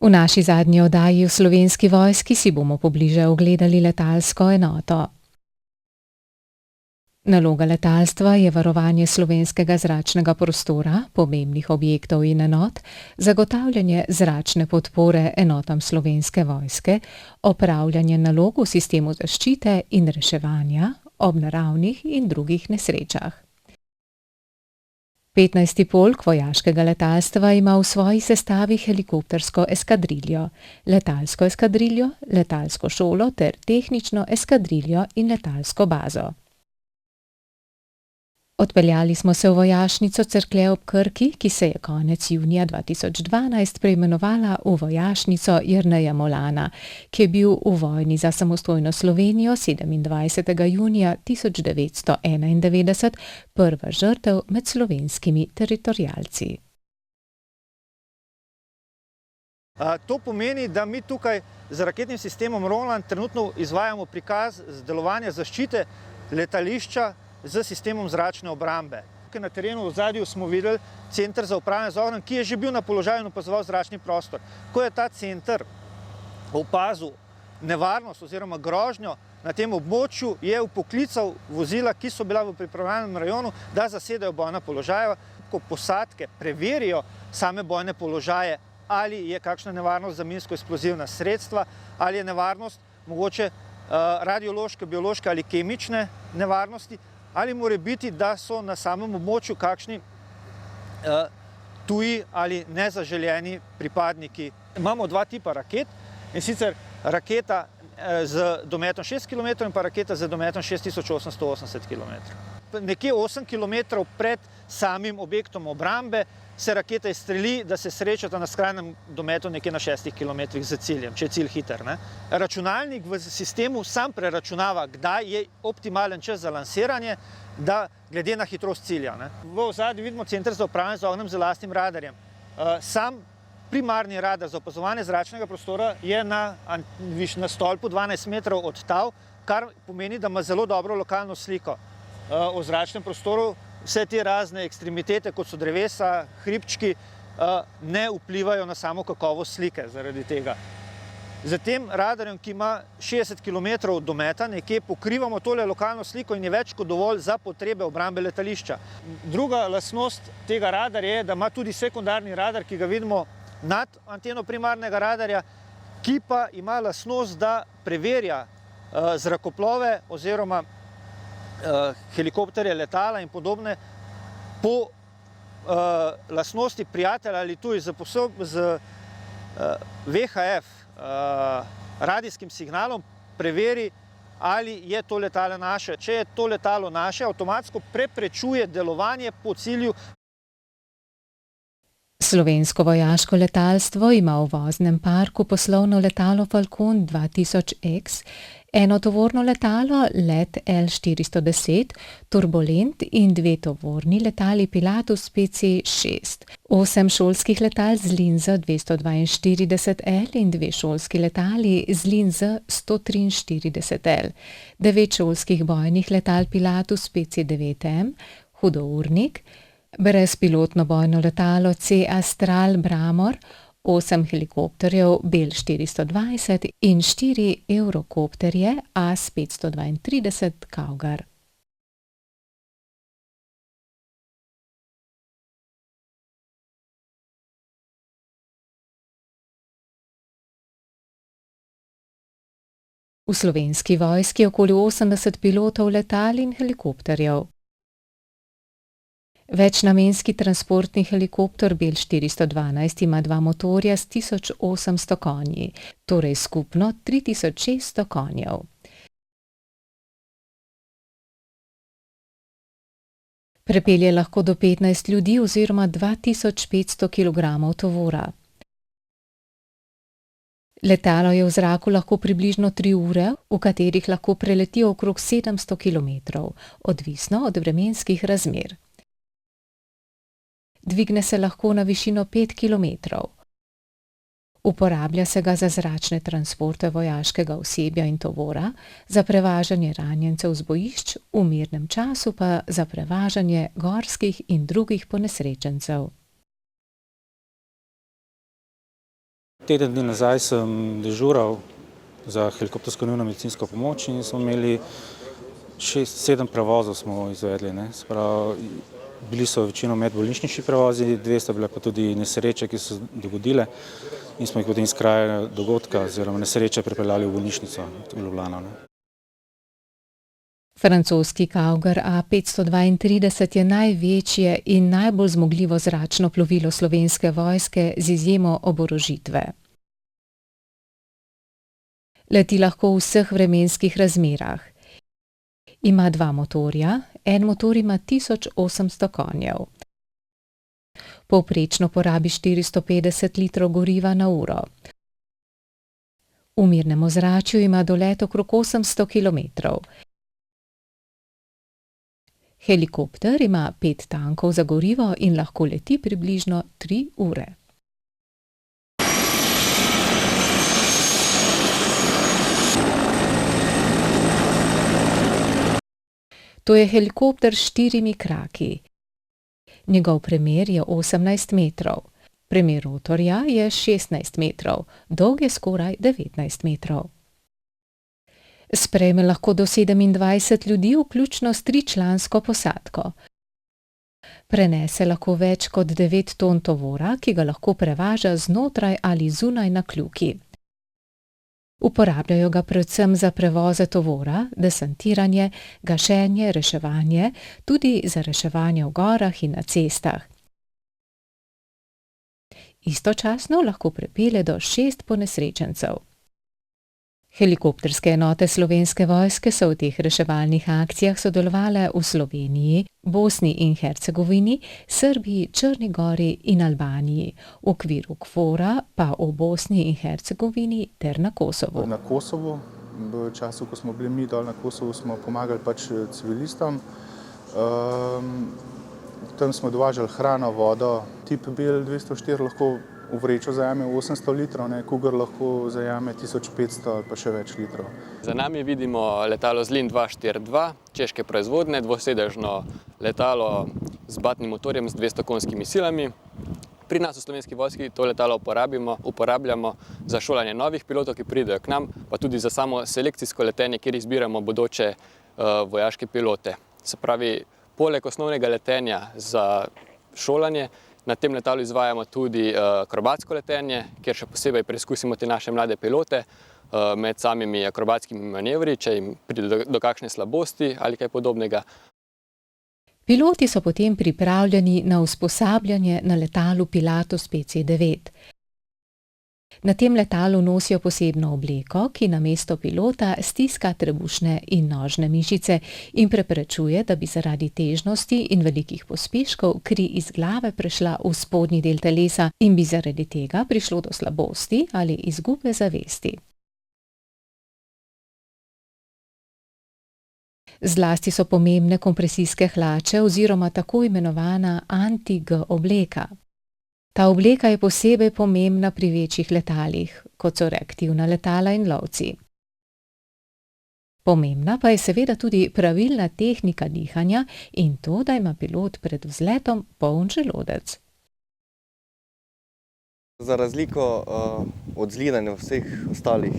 V naši zadnji oddaji v Slovenski vojski si bomo pobliže ogledali letalsko enoto. Naloga letalstva je varovanje slovenskega zračnega prostora, pomembnih objektov in enot, zagotavljanje zračne podpore enotam Slovenske vojske, opravljanje nalog v sistemu zaščite in reševanja ob naravnih in drugih nesrečah. 15. polk vojaškega letalstva ima v svoji sestavi helikoptersko eskadriljo, letalsko eskadriljo, letalsko šolo ter tehnično eskadriljo in letalsko bazo. Odpeljali smo se v vojašnico Cerklje ob Krki, ki se je konec junija 2012 preimenovala v vojašnico Jerneja Molana, ki je bil v vojni za samostojno Slovenijo 27. junija 1991 prva žrtev med slovenskimi teritorialci. To pomeni, da mi tukaj z raketnim sistemom Roland trenutno izvajamo prikaz delovanja zaščite letališča z sistemom zračne obrambe. Na terenu v ozadju smo videli center za upravljanje z ognjem, ki je že bil na položaju in opazoval zračni prostor. Ko je ta center opazil nevarnost oziroma grožnjo na tem območju, je vpoklical vozila, ki so bila v pripravljalnem rajonu, da zasedajo bojna položaja, ko posadke preverijo same bojne položaje, ali je kakšna nevarnost za minsko-eksplozivna sredstva, ali je nevarnost mogoče radiološke, biološke ali kemične nevarnosti, ali mora biti, da so na samem območju kakšni tuji ali nezaželjeni pripadniki. Imamo dva tipa raket, in sicer raketa z dometom 6 km in pa raketa z dometom 6880 km. Nekje 8 km pred samim objektom obrambe se raketa izstreli, da se srečata na skrajnem dometu nekje na 6 km z ciljem, če je cilj hiter. Računalnik v sistemu sam preračunava, kdaj je optimalen čas za lansiranje, da glede na hitrost cilja. V ozadju vidimo center za upravljanje z ognjem z lastnim radarjem. Sam primarni radar za opazovanje zračnega prostora je na stolpu 12 metrov od tal, kar pomeni, da ima zelo dobro lokalno sliko o zračnem prostoru. Vse te razne ekstremitete, kot so drevesa, hribčki, ne vplivajo na samo kakovost slike zaradi tega. Z tem radarjem, ki ima 60 km dometa, nekje pokrivamo tole lokalno sliko in je več kot dovolj za potrebe obrambe letališča. Druga lastnost tega radarja je, da ima tudi sekundarni radar, ki ga vidimo nad anteno primarnega radarja, ki pa ima lastnost, da preverja zrakoplove oziroma helikopterje, letala in podobne po lastnosti prijatelja ali tudi z VHF radijskim signalom preveri, ali je to letalo naše. Če je to letalo naše, avtomatsko preprečuje delovanje po cilju. Slovensko vojaško letalstvo ima v voznem parku poslovno letalo Falcon 2000X, eno tovorno letalo Let L410, Turbulent in dve tovorni letali Pilatus PC-6, 8 šolskih letal z linzo 242L in dve šolski letali z linzo 143L, 9 šolskih bojnih letal Pilatus PC-9M, hudournik, brezpilotno bojno letalo C-Astral Bramor, 8 helikopterjev Bell 420 in 4 eurokopterje AS-532 Kaugar. V Slovenski vojski je okoli 80 pilotov letal in helikopterjev. Večnamenski transportni helikopter Bell 412 ima dva motorja s 1800 konji, torej skupno 3600 konjev. Prepelje lahko do 15 ljudi oziroma 2500 kg tovora. Letalo je v zraku lahko približno 3 ure, v katerih lahko preletijo okrog 700 km, odvisno od vremenskih razmer. Dvigne se lahko na višino 5 km. Uporablja se ga za zračne transporte vojaškega osebja in tovora, za prevažanje ranjencev z bojišč, v mirnem času pa za prevažanje gorskih in drugih ponesrečencev. Teden dni nazaj sem dežural za helikoptersko nujno medicinsko pomoč in smo imeli 6-7 prevozov smo izvedli. Bili so večino medbolnišnični prevozi, 2 sta bile pa tudi nesreče, ki so dogodile in smo jih potem iz kraja dogodka oziroma nesreče pripeljali v bolnišnico v Ljubljano. Francoski Kaugar A532 je največje in najbolj zmogljivo zračno plovilo Slovenske vojske z izjemo oborožitve. Leti lahko v vseh vremenskih razmerah. Ima 2 motorja, en motor ima 1800 konjev. Povprečno porabi 450 litrov goriva na uro. V mirnem ozračju ima dolet okrog 800 kilometrov. Helikopter ima 5 tankov za gorivo in lahko leti približno 3 ure. To je helikopter s 4 kraki. Njegov premer je 18 metrov. Premer rotorja je 16 metrov, dolg je skoraj 19 metrov. Sprejme lahko do 27 ljudi, vključno s 3-člansko posadko. Prenese lahko več kot 9 ton tovora, ki ga lahko prevaža znotraj ali zunaj na kljuki. Uporabljajo ga predvsem za prevoze tovora, desantiranje, gašenje, reševanje, tudi za reševanje v gorah in na cestah. Istočasno lahko prepelje do 6 ponesrečencev. Helikopterske enote Slovenske vojske so v teh reševalnih akcijah sodelovale v Sloveniji, Bosni in Hercegovini, Srbiji, Črni gori in Albaniji, v okviru KFOR-a pa v Bosni in Hercegovini ter na Kosovu. Na Kosovu, v času, ko smo bili mi dol na Kosovu, smo pomagali civilistom. Tam smo dovažali hrano, vodo, tip Bel 204 lahko v vrečo zajame 800 litrov, Cougar lahko zajame 1500 ali pa še več litrov. Za nami vidimo letalo Zlin 242, češke proizvodnje, dvosedežno letalo z batnim motorjem z 200 konjskimi silami. Pri nas v Slovenski vojski to letalo uporabljamo za šolanje novih pilotov, ki pridejo k nam, pa tudi za samo selekcijsko letenje, kjer izbiramo bodoče vojaške pilote. Se pravi, poleg osnovnega letenja za šolanje, na tem letalu izvajamo tudi akrobatsko letenje, kjer še posebej preizkusimo te naše mlade pilote med samimi akrobatskimi manevri, če jim pride do kakšne slabosti ali kaj podobnega. Piloti so potem pripravljeni na usposabljanje na letalu Pilatus PC-9. Na tem letalu nosijo posebno obleko, ki namesto pilota stiska trebušne in nožne mišice in preprečuje, da bi zaradi težnosti in velikih pospeškov kri iz glave prešla v spodnji del telesa in bi zaradi tega prišlo do slabosti ali izgube zavesti. Zlasti so pomembne kompresijske hlače oziroma tako imenovana anti-G obleka. Ta obleka je posebej pomembna pri večjih letalih, kot so reaktivna letala in lovci. Pomembna pa je seveda tudi pravilna tehnika dihanja in to, da ima pilot pred vzletom poln želodec. Za razliko od Zlina in vseh ostalih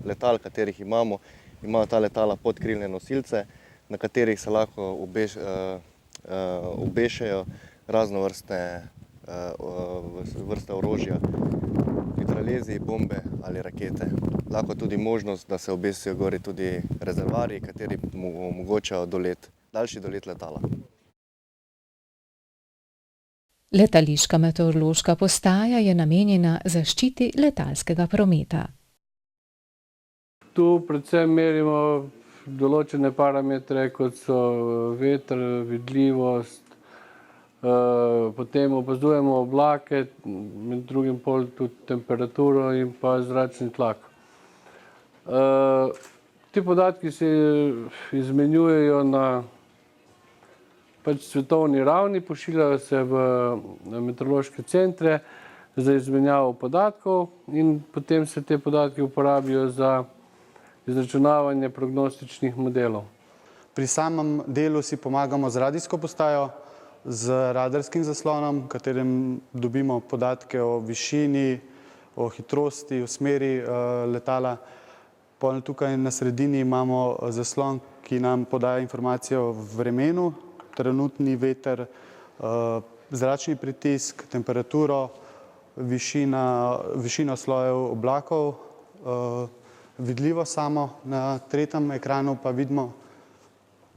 letal, katerih imamo, imajo ta letala podkrilne nosilce, na katerih se lahko obešajo raznovrstne vrste orožja, mitraljezi, bombe ali rakete. Lahko tudi možnost, da se obesijo gori tudi rezervoarji, kateri omogočajo daljši dolet letala. Letališka meteorološka postaja je namenjena zaščiti letalskega prometa. Tu predvsem merimo določene parametre, kot so veter, vidljivost, potem opazujemo oblake, med drugim tudi temperaturo in pa zračni tlak. Ti podatki se izmenjujejo na svetovni ravni, pošiljajo se v meteorološke centre za izmenjavo podatkov in potem se te podatki uporabijo za izračunavanje prognostičnih modelov. Pri samem delu si pomagamo z radijsko postajo, z radarskim zaslonom, v katerem dobimo podatke o višini, o hitrosti, o smeri letala. Pol tukaj na sredini imamo zaslon, ki nam podaja informacijo o vremenu, trenutni veter, zračni pritisk, temperaturo, višino slojev oblakov, vidljivo samo. Na tretjem ekranu pa vidimo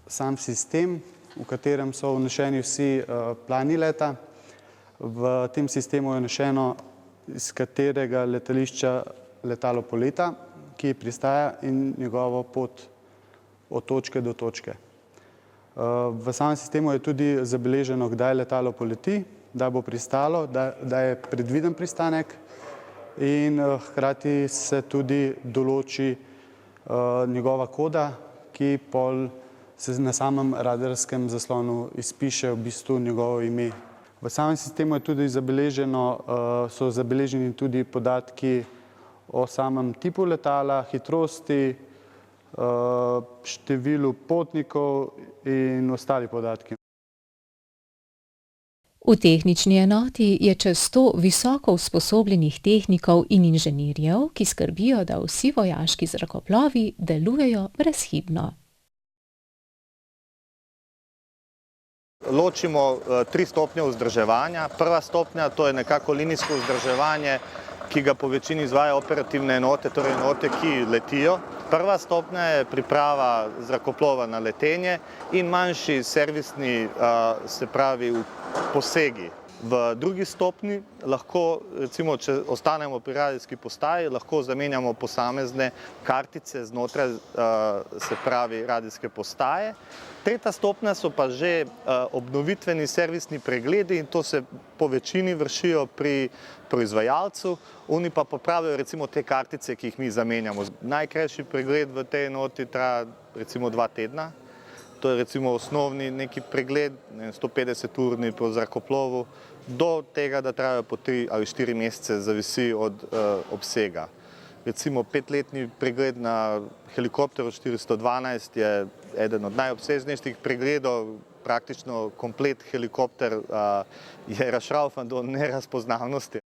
sam sistem, v katerem so vneseni vsi plani leta. V tem sistemu je vneseno, iz katerega letališča letalo poleta, ki pristaja, in njegovo pot od točke do točke. V samem sistemu je tudi zabeleženo, kdaj letalo poleti, da bo pristalo, da je predviden pristanek, in hkrati se tudi določi njegova koda, ki pol se na samem radarskem zaslonu izpiše v bistvu njegovo ime. V samem sistemu je tudi so zabeleženi tudi podatki o samem tipu letala, hitrosti, številu potnikov in ostali podatki. V tehnični enoti je čez 100 visoko usposobljenih tehnikov in inženirjev, ki skrbijo, da vsi vojaški zrakoplovi delujejo brezhibno. Ločimo 3 stopnje vzdrževanja. Prva stopnja, to je nekako linijsko vzdrževanje, ki ga po večini izvajajo operativne enote, torej enote, ki letijo. Prva stopnja je priprava zrakoplova na letenje in manjši servisni, se pravi, posegi. V drugi stopnji lahko, recimo, če ostanemo pri radijski postaji, lahko zamenjamo posamezne kartice znotraj, se pravi, radijske postaje. Tretja stopnja so pa že obnovitveni servisni pregledi in to se po večini vršijo pri proizvajalcu, oni pa popravijo recimo te kartice, ki jih mi zamenjamo. Najkrajši pregled v tej enoti traja recimo 2 tedna. To je recimo osnovni neki pregled, 150-urni po zrakoplovu, do tega, da trajajo po 3 ali 4 mesece, zavisi od obsega. Recimo 5-letni pregled na helikopteru 412 je eden od najobsežnejših pregledov, praktično komplet helikopter je razšraufan do nerazpoznavnosti.